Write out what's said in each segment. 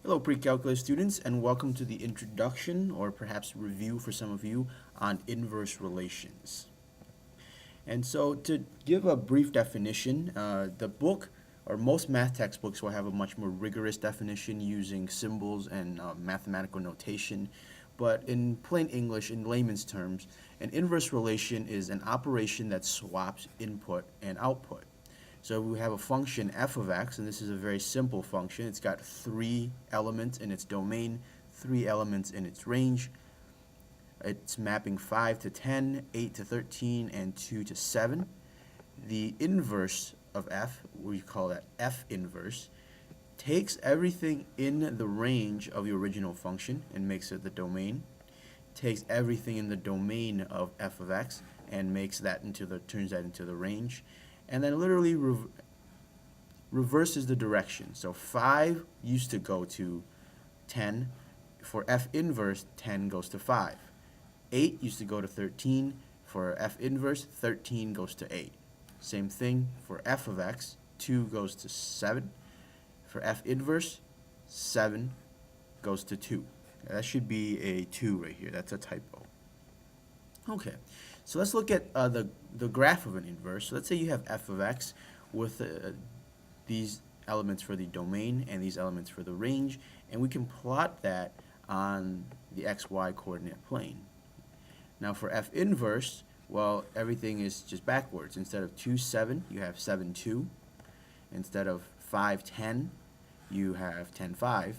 Hello, pre-calculus students, and welcome to the introduction, or perhaps review for some of you, on inverse relations. And so, to give a brief definition, the book, or most math textbooks, will have a much more rigorous definition using symbols and mathematical notation. But in plain English, in layman's terms, an inverse relation is an operation that swaps input and output. So we have a function f of x, and this is a very simple function. It's got 3 elements in its domain, 3 elements in its range. It's mapping 5 to 10, 8 to 13, and 2 to 7. The inverse of f, we call that f inverse, takes everything in the range of the original function and makes it the domain, takes everything in the domain of f of x and makes that turns that into the range, and then literally reverses the direction. So 5 used to go to 10. For f inverse, 10 goes to 5. 8 used to go to 13. For f inverse, 13 goes to 8. Same thing for f of x, 2 goes to 7. For f inverse, 7 goes to 2. That should be a 2 right here. That's a typo. Okay, so let's look at the graph of an inverse. So let's say you have f of x with these elements for the domain and these elements for the range, and we can plot that on the xy coordinate plane. Now for f inverse, well, everything is just backwards. Instead of 2, 7, you have 7, 2. Instead of 5, 10, you have 10, 5.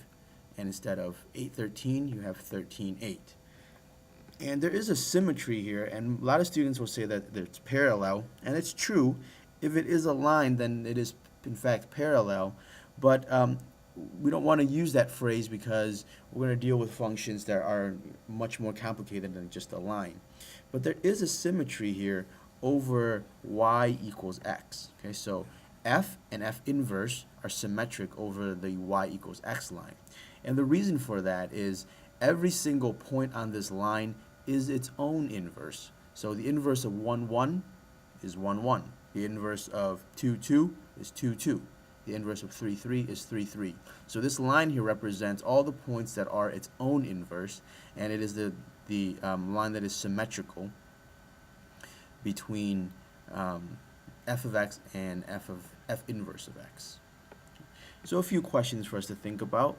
And instead of 8, 13, you have 13, 8. And there is a symmetry here, and a lot of students will say that it's parallel, and it's true. If it is a line, then it is in fact parallel, but we don't want to use that phrase because we're going to deal with functions that are much more complicated than just a line. But there is a symmetry here over y equals x. Okay, so f and f inverse are symmetric over the y equals x line. And the reason for that is every single point on this line is its own inverse. So the inverse of 1, 1 is 1, 1. The inverse of 2, 2 is 2, 2. The inverse of 3, 3 is 3, 3. So this line here represents all the points that are its own inverse, and it is the line that is symmetrical between f of x and f inverse of x. So a few questions for us to think about.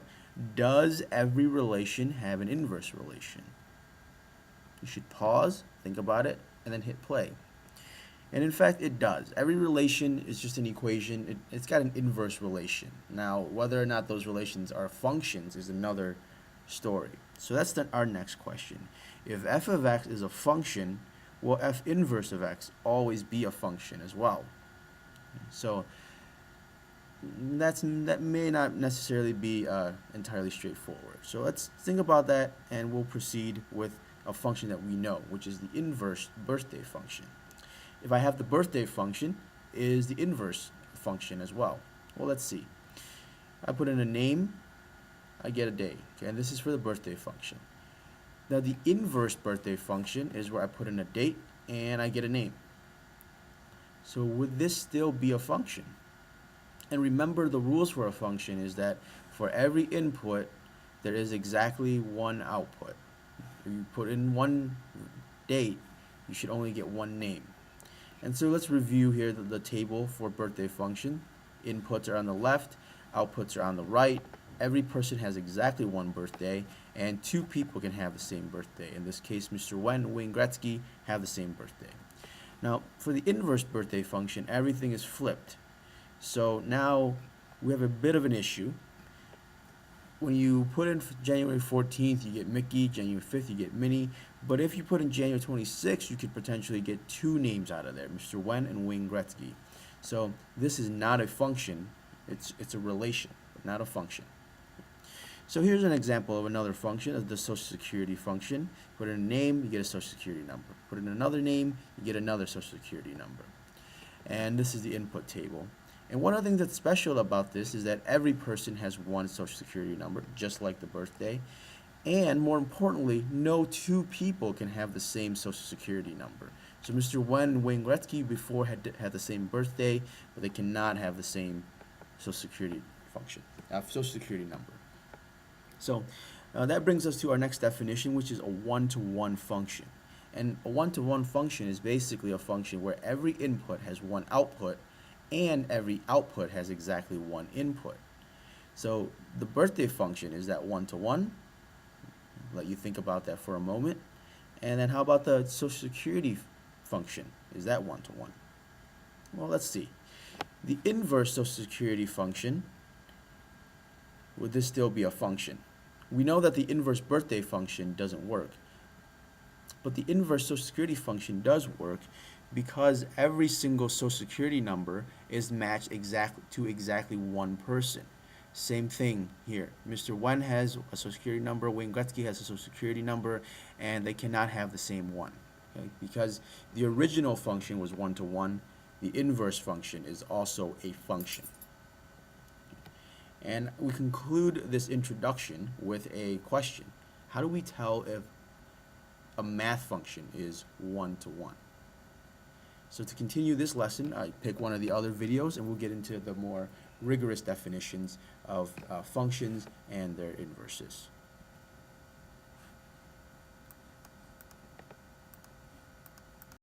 Does every relation have an inverse relation? You should pause, think about it, and then hit play. And in fact, it does. Every relation is just an equation. It's got an inverse relation. Now, whether or not those relations are functions is another story. So that's our next question. If f of x is a function, will f inverse of x always be a function as well? So that may not necessarily be entirely straightforward. So let's think about that, and we'll proceed with a function that we know, which is the inverse birthday function. If I have the birthday function, is the inverse function as well? Well, let's see. I put in a name, I get a day. Okay, and this is for the birthday function. Now the inverse birthday function is where I put in a date and I get a name. So would this still be a function? And remember, the rules for a function is that for every input, there is exactly one output. If you put in one date, you should only get one name. And so let's review here the table for birthday function. Inputs are on the left, outputs are on the right. Every person has exactly one birthday, and 2 people can have the same birthday. In this case, Mr. Wen and Wayne Gretzky have the same birthday. Now, for the inverse birthday function, everything is flipped. So now we have a bit of an issue. When you put in January 14th, you get Mickey. January 5th, you get Minnie. But if you put in January 26th, you could potentially get 2 names out of there, Mr. Wen and Wayne Gretzky. So this is not a function. It's a relation, but not a function. So here's an example of another function, of the Social Security function. Put in a name, you get a Social Security number. Put in another name, you get another Social Security number. And this is the input table. And one of the things that's special about this is that every person has one Social Security number, just like the birthday. And more importantly, no 2 people can have the same Social Security number. So Mr. Wen and Wayne Gretzky before had the same birthday, but they cannot have the same Social Security function, Social Security number. So that brings us to our next definition, which is a one-to-one function. And a one-to-one function is basically a function where every input has one output and every output has exactly one input. So the birthday function is that one-to-one. Let you think about that for a moment. And then how about the Social Security function? Is that one-to-one? Well, let's see. The inverse Social Security function, would this still be a function? We know that the inverse birthday function doesn't work. But the inverse Social Security function does work because every single Social Security number is matched to exactly one person. Same thing here. Mr. Wen has a Social Security number, Wayne Gretzky has a Social Security number, and they cannot have the same one. Okay? Because the original function was one-to-one, the inverse function is also a function. And we conclude this introduction with a question. How do we tell if a math function is one-to-one? So to continue this lesson, I pick one of the other videos and we'll get into the more rigorous definitions of functions and their inverses.